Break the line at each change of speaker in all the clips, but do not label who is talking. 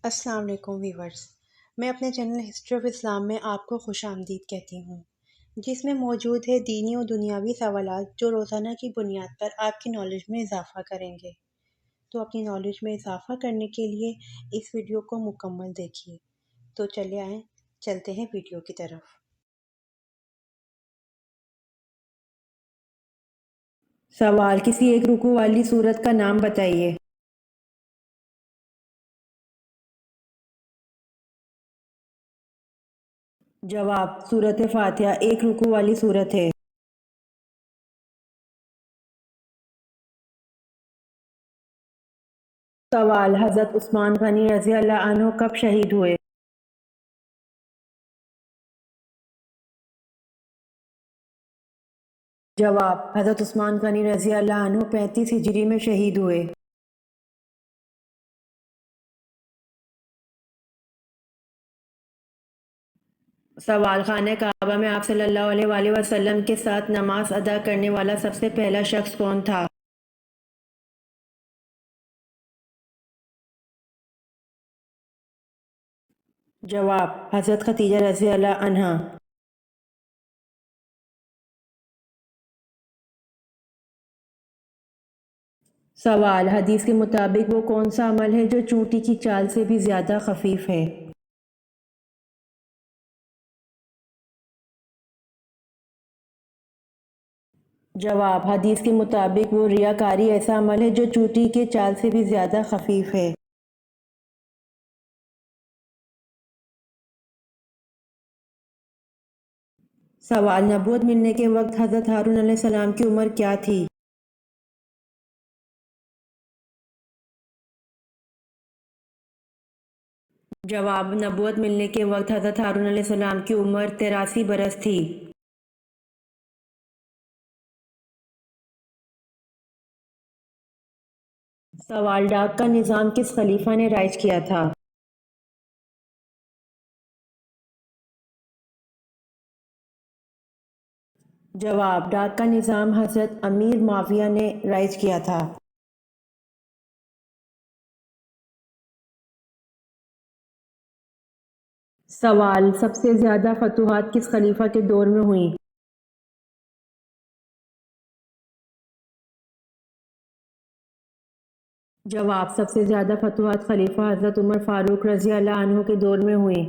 السلام علیکم ویورز، میں اپنے چینل ہسٹری آف اسلام میں آپ کو خوش آمدید کہتی ہوں، جس میں موجود ہے دینی و دنیاوی سوالات جو روزانہ کی بنیاد پر آپ کی نالج میں اضافہ کریں گے۔ تو اپنی نالج میں اضافہ کرنے کے لیے اس ویڈیو کو مکمل دیکھیے۔ تو چلے آئیں، چلتے ہیں ویڈیو کی طرف۔ سوال: کسی ایک رکوع والی سورت کا نام بتائیے۔ جواب: سورۃ فاتحہ ایک رکوع والی سورت ہے۔ سوال: حضرت عثمان غنی رضی اللہ عنہ کب شہید ہوئے؟ جواب: حضرت عثمان غنی رضی اللہ عنہ 35 ہجری میں شہید ہوئے۔ سوال: خانہ کعبہ میں آپ صلی اللہ علیہ وآلہ وسلم کے ساتھ نماز ادا کرنے والا سب سے پہلا شخص کون تھا؟ جواب: حضرت خدیجہ رضی اللہ عنہا۔ سوال: حدیث کے مطابق وہ کون سا عمل ہے جو چونٹی کی چال سے بھی زیادہ خفیف ہے؟ جواب: حدیث کے مطابق وہ ریاکاری ایسا عمل ہے جو چونٹی کے چال سے بھی زیادہ خفیف ہے۔ سوال: نبوت ملنے کے وقت حضرت ہارون علیہ السلام کی عمر کیا تھی؟ جواب: نبوت ملنے کے وقت حضرت ہارون علیہ السلام کی عمر 83 برس تھی۔ سوال: ڈاک کا نظام کس خلیفہ نے رائج کیا تھا؟ جواب: ڈاک کا نظام حضرت امیر معاویہ نے رائج کیا تھا۔ سوال: سب سے زیادہ فتوحات کس خلیفہ کے دور میں ہوئیں؟ جواب: سب سے زیادہ فتوحات خلیفہ حضرت عمر فاروق رضی اللہ عنہ کے دور میں ہوئیں۔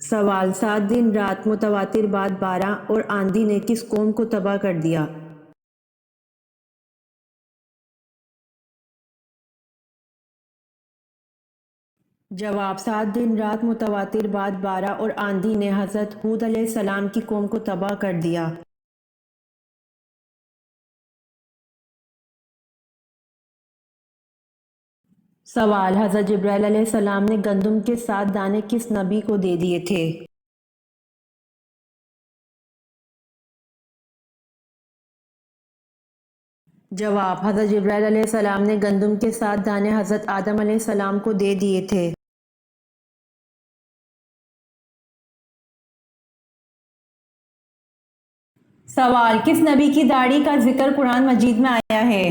سوال: 7 دن رات متواتر بعد 12 اور آندھی نے کس قوم کو تباہ کر دیا؟ جواب: 7 دن رات متواتر بعد 12 اور آندھی نے حضرت ہود علیہ السلام کی قوم کو تباہ کر دیا۔ سوال: حضرت جبرائیل علیہ السلام نے گندم کے 7 دانے کس نبی کو دے دیے تھے؟ جواب: حضرت جبرائیل علیہ السلام نے گندم کے 7 دانے حضرت آدم علیہ السلام کو دے دیے تھے۔ سوال: کس نبی کی داڑھی کا ذکر قرآن مجید میں آیا ہے؟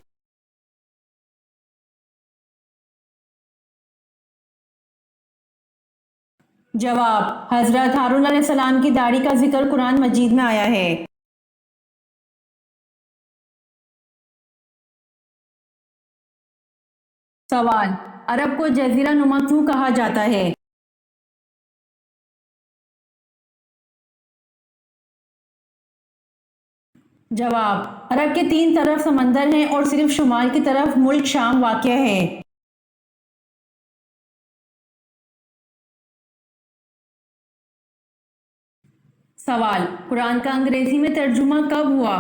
جواب: حضرت ہارون علیہ السلام کی داڑھی کا ذکر قرآن مجید میں آیا ہے۔ سوال: عرب کو جزیرہ نما کیوں کہا جاتا ہے؟ جواب: عرب کے 3 طرف سمندر ہیں اور صرف شمال کی طرف ملک شام واقع ہے۔ سوال: قرآن کا انگریزی میں ترجمہ کب ہوا؟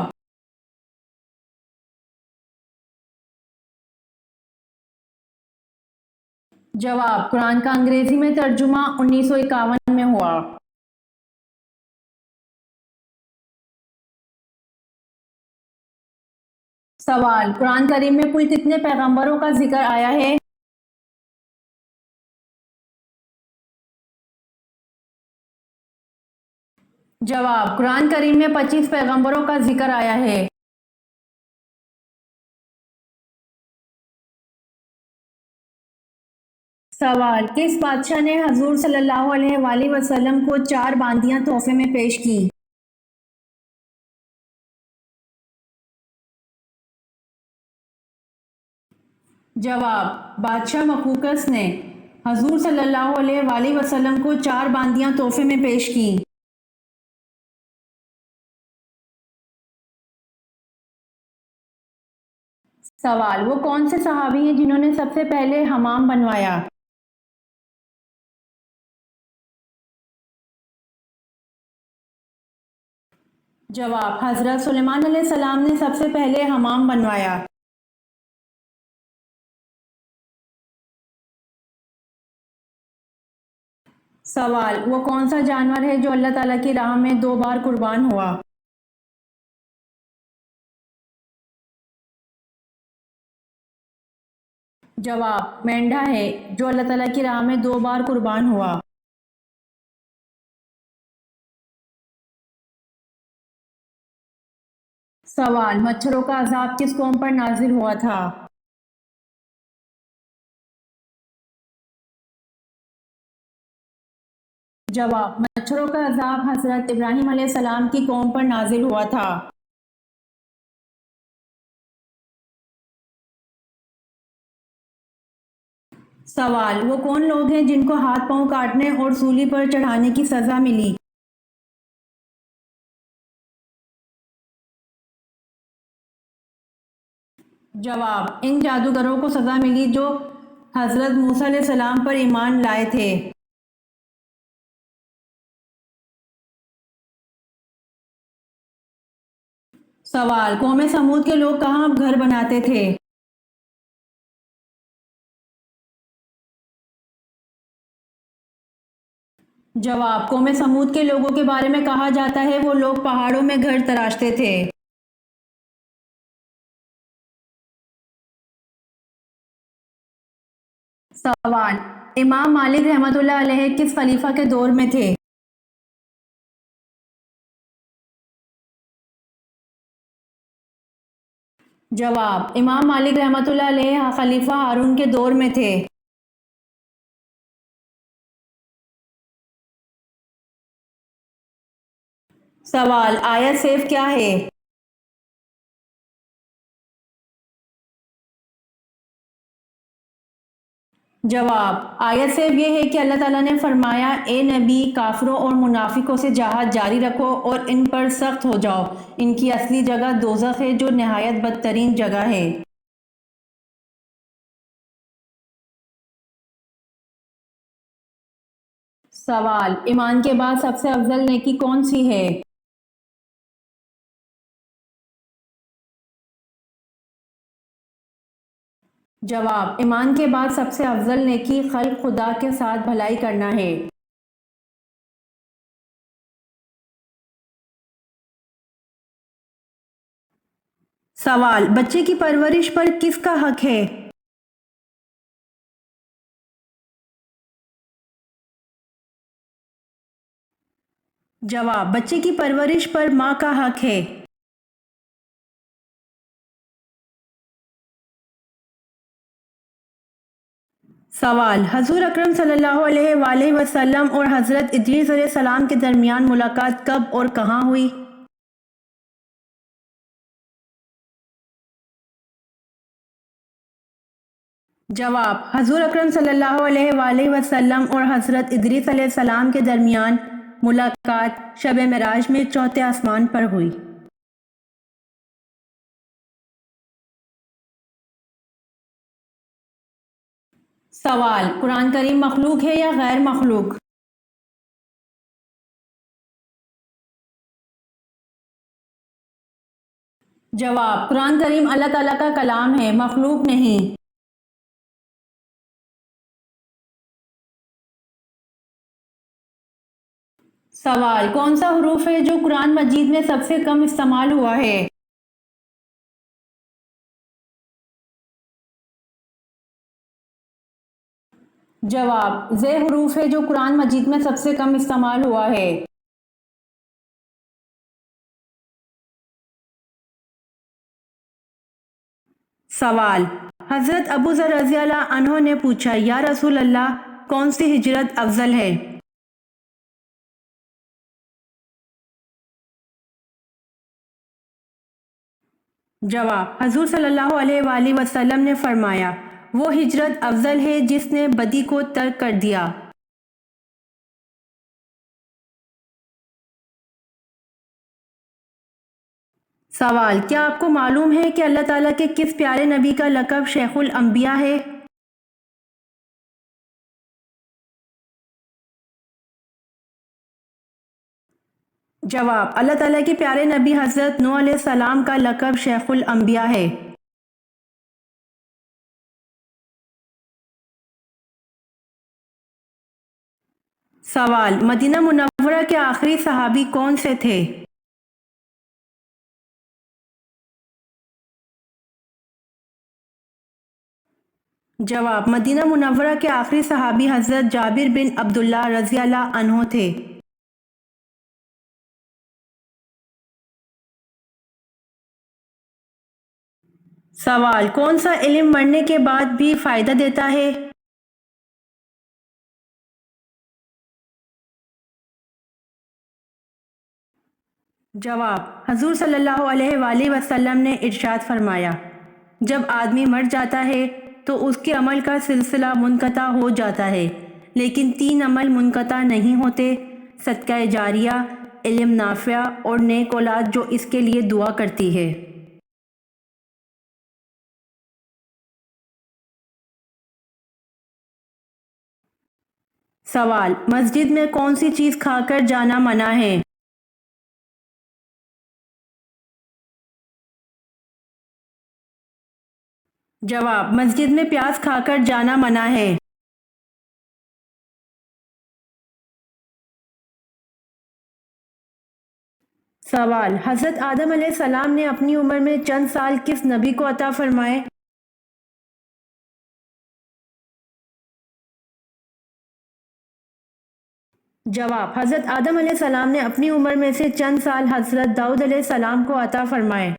جواب: قرآن کا انگریزی میں ترجمہ 1951 میں ہوا۔ سوال: قرآن کریم میں کل کتنے پیغمبروں کا ذکر آیا ہے؟ جواب: قرآن کریم میں 25 پیغمبروں کا ذکر آیا ہے۔
سوال: کس بادشاہ نے حضور صلی اللہ علیہ وآلہ وسلم کو 4 باندیاں تحفے میں پیش کی؟ جواب: بادشاہ مقوقس نے حضور صلی اللہ علیہ وآلہ وسلم کو 4 باندیاں تحفے میں پیش کی۔ سوال: وہ کون سے صحابی ہیں جنہوں نے سب سے پہلے حمام بنوایا؟ جواب: حضرت سلیمان علیہ السلام نے سب سے پہلے حمام بنوایا۔ سوال: وہ کون سا جانور ہے جو اللہ تعالیٰ کی راہ میں 2 بار قربان ہوا؟ جواب: مینڈھا ہے جو اللہ تعالیٰ کی راہ میں 2 بار قربان ہوا۔ سوال: مچھروں کا عذاب کس قوم پر نازل ہوا تھا؟ جواب: مچھروں کا عذاب حضرت ابراہیم علیہ السلام کی قوم پر نازل ہوا تھا۔ سوال: وہ کون لوگ ہیں جن کو ہاتھ پاؤں کاٹنے اور سولی پر چڑھانے کی سزا ملی؟ جواب: ان جادوگروں کو سزا ملی جو حضرت موسیٰ علیہ السلام پر ایمان لائے تھے۔ سوال: قوم سمود کے لوگ کہاں گھر بناتے تھے؟ جواب: قوم سمود کے لوگوں کے بارے میں کہا جاتا ہے وہ لوگ پہاڑوں میں گھر تراشتے تھے۔ سوال: امام مالک رحمۃ اللہ علیہ کس خلیفہ کے دور میں تھے؟ جواب: امام مالک رحمۃ اللہ علیہ خلیفہ ہارون کے دور میں تھے۔ سوال: آیت سیف کیا ہے؟ جواب: آیت سیف یہ ہے کہ اللہ تعالیٰ نے فرمایا اے نبی کافروں اور منافقوں سے جہاد جاری رکھو اور ان پر سخت ہو جاؤ، ان کی اصلی جگہ دوزخ ہے جو نہایت بدترین جگہ ہے۔ سوال: ایمان کے بعد سب سے افضل نیکی کون سی ہے؟ جواب: ایمان کے بعد سب سے افضل نیکی خلق خدا کے ساتھ بھلائی کرنا ہے۔ سوال: بچے کی پرورش پر کس کا حق ہے؟ جواب: بچے کی پرورش پر ماں کا حق ہے۔ سوال: حضور اکرم صلی اللہ علیہ وآلہ وسلم اور حضرت ادریس علیہ السلام کے درمیان ملاقات کب اور کہاں ہوئی؟ جواب: حضور اکرم صلی اللہ علیہ وآلہ وسلم اور حضرت ادریس علیہ السلام کے درمیان ملاقات شب معراج میں چوتھے آسمان پر ہوئی۔ سوال: قرآن کریم مخلوق ہے یا غیر مخلوق؟ جواب: قرآن کریم اللہ تعالیٰ کا کلام ہے، مخلوق نہیں۔ سوال: کون سا حروف ہے جو قرآن مجید میں سب سے کم استعمال ہوا ہے؟ جواب: ز حروف ہے جو قرآن مجید میں سب سے کم استعمال ہوا ہے۔ سوال: حضرت ابو ذر رضی اللہ عنہ نے پوچھا، یا رسول اللہ، کون سی ہجرت افضل ہے؟ جواب: حضور صلی اللہ علیہ وآلہ وسلم نے فرمایا، وہ ہجرت افضل ہے جس نے بدی کو ترک کر دیا۔ سوال: کیا آپ کو معلوم ہے کہ اللہ تعالیٰ کے کس پیارے نبی کا لقب شیخ الانبیاء ہے؟ جواب: اللہ تعالیٰ کے پیارے نبی حضرت نوح علیہ السلام کا لقب شیخ الانبیاء ہے۔ سوال: مدینہ منورہ کے آخری صحابی کون سے تھے؟ جواب: مدینہ منورہ کے آخری صحابی حضرت جابر بن عبداللہ رضی اللہ عنہ تھے۔ سوال: کون سا علم مرنے کے بعد بھی فائدہ دیتا ہے؟ جواب: حضور صلی اللہ علیہ وآلہ وسلم نے ارشاد فرمایا، جب آدمی مر جاتا ہے تو اس کے عمل کا سلسلہ منقطع ہو جاتا ہے، لیکن 3 عمل منقطع نہیں ہوتے: صدقہ جاریہ، علم نافع اور نیک اولاد جو اس کے لیے دعا کرتی ہے۔ سوال: مسجد میں کون سی چیز کھا کر جانا منع ہے؟ جواب: مسجد میں پیاز کھا کر جانا منع ہے۔ سوال: حضرت آدم علیہ السلام نے اپنی عمر میں چند سال کس نبی کو عطا فرمائے؟ جواب: حضرت آدم علیہ السلام نے اپنی عمر میں سے چند سال حضرت داؤد علیہ السلام کو عطا فرمائے۔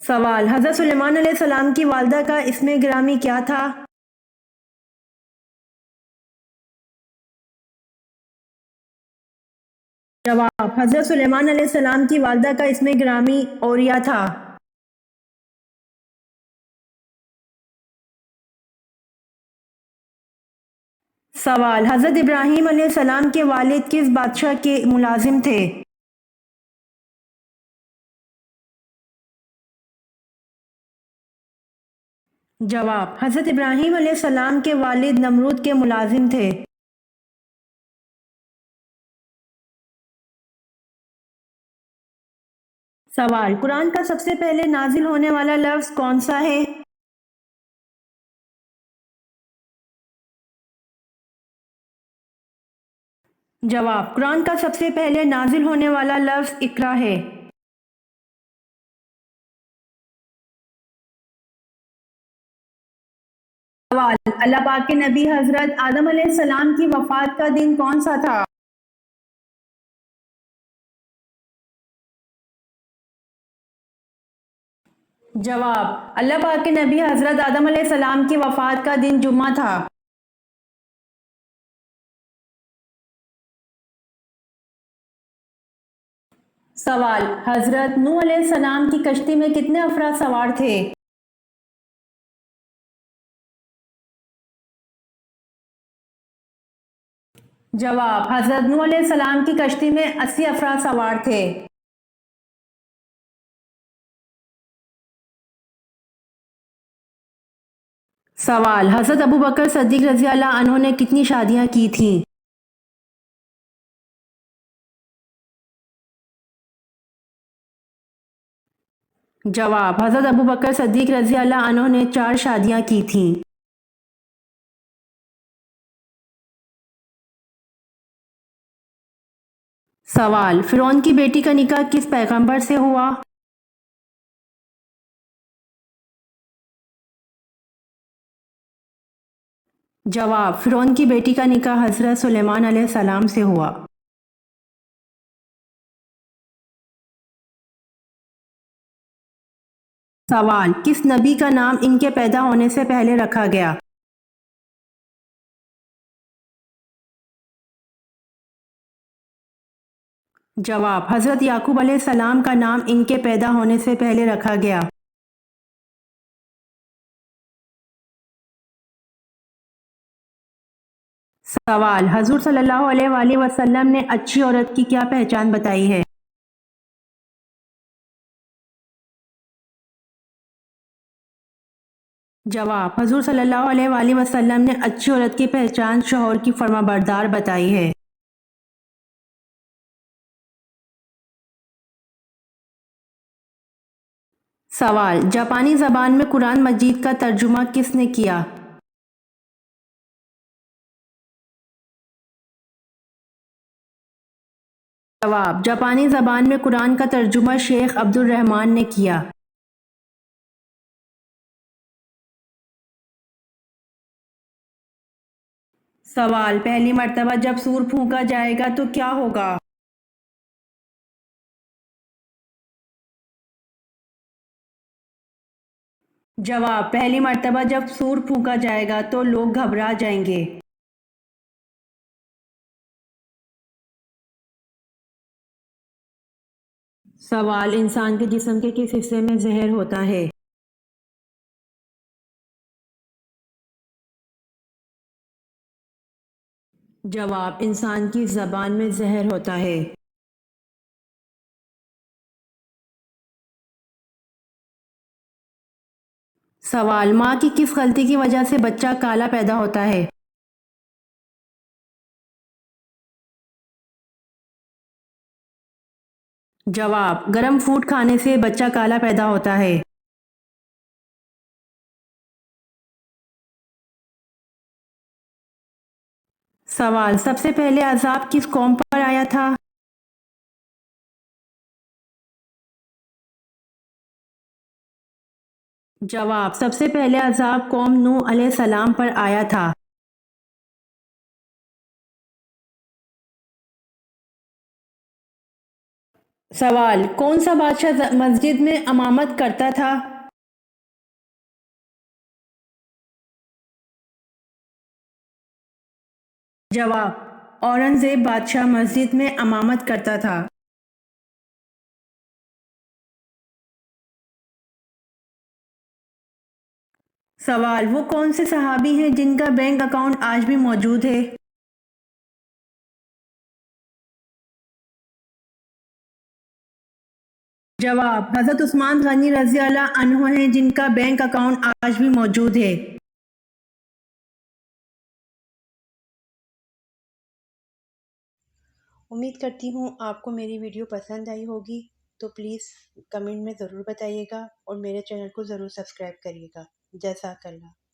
سوال: حضرت سلیمان علیہ السلام کی والدہ کا اسم گرامی کیا تھا؟ جواب: حضرت سلیمان علیہ السلام کی والدہ کا اسم گرامی اوریا تھا۔ سوال: حضرت ابراہیم علیہ السلام کے والد کس بادشاہ کے ملازم تھے؟ جواب: حضرت ابراہیم علیہ السلام کے والد نمرود کے ملازم تھے۔ سوال: قرآن کا سب سے پہلے نازل ہونے والا لفظ کون سا ہے؟ جواب: قرآن کا سب سے پہلے نازل ہونے والا لفظ اقرا ہے۔ سوال: اللہ پاک کے نبی حضرت آدم علیہ السلام کی وفات کا دن کون سا تھا؟ جواب: اللہ پاک کے نبی حضرت آدم علیہ السلام کی وفات کا دن جمعہ تھا۔ سوال: حضرت نوح علیہ السلام کی کشتی میں کتنے افراد سوار تھے؟ جواب: حضرت نوح علیہ السلام کی کشتی میں 80 افراد سوار تھے۔ سوال: حضرت ابو بکر صدیق رضی اللہ عنہ نے کتنی شادیاں کی تھیں؟ جواب: حضرت ابو بکر صدیق رضی اللہ عنہ نے 4 شادیاں کی تھیں۔ سوال: فرعون کی بیٹی کا نکاح کس پیغمبر سے ہوا؟ جواب: فرعون کی بیٹی کا نکاح حضرت سلیمان علیہ السلام سے ہوا۔ سوال: کس نبی کا نام ان کے پیدا ہونے سے پہلے رکھا گیا؟ جواب: حضرت یعقوب علیہ السلام کا نام ان کے پیدا ہونے سے پہلے رکھا گیا۔ سوال: حضور صلی اللہ علیہ وآلہ وسلم نے اچھی عورت کی کیا پہچان بتائی ہے؟ جواب: حضور صلی اللہ علیہ وآلہ وسلم نے اچھی عورت کی پہچان شوہر کی فرمانبردار بتائی ہے۔ سوال: جاپانی زبان میں قرآن مجید کا ترجمہ کس نے کیا؟ جواب: جاپانی زبان میں قرآن کا ترجمہ شیخ عبد الرحمن نے کیا۔ سوال: پہلی مرتبہ جب سور پھونکا جائے گا تو کیا ہوگا؟ جواب: پہلی مرتبہ جب سور پھونکا جائے گا تو لوگ گھبرا جائیں گے۔ سوال: انسان کے جسم کے کس حصے میں زہر ہوتا ہے؟ جواب: انسان کی زبان میں زہر ہوتا ہے۔ سوال: ماں کی کس غلطی کی وجہ سے بچہ کالا پیدا ہوتا ہے؟ جواب: گرم فوڈ کھانے سے بچہ کالا پیدا ہوتا ہے۔ سوال: سب سے پہلے عذاب کس قوم پر آیا تھا؟ جواب: سب سے پہلے عذاب قوم نوح علیہ السلام پر آیا تھا۔ سوال: کون سا بادشاہ مسجد میں امامت کرتا تھا؟ جواب: اورنگزیب بادشاہ مسجد میں امامت کرتا تھا۔ سوال: وہ کون سے صحابی ہیں جن کا بینک اکاؤنٹ آج بھی موجود ہے؟ جواب: حضرت عثمان غنی رضی اللہ عنہ ہیں جن کا بینک اکاؤنٹ آج بھی موجود ہے۔
امید کرتی ہوں آپ کو میری ویڈیو پسند آئی ہوگی، تو پلیز کمنٹ میں ضرور بتائیے گا اور میرے چینل کو ضرور سبسکرائب کریے گا۔ جزاک اللہ۔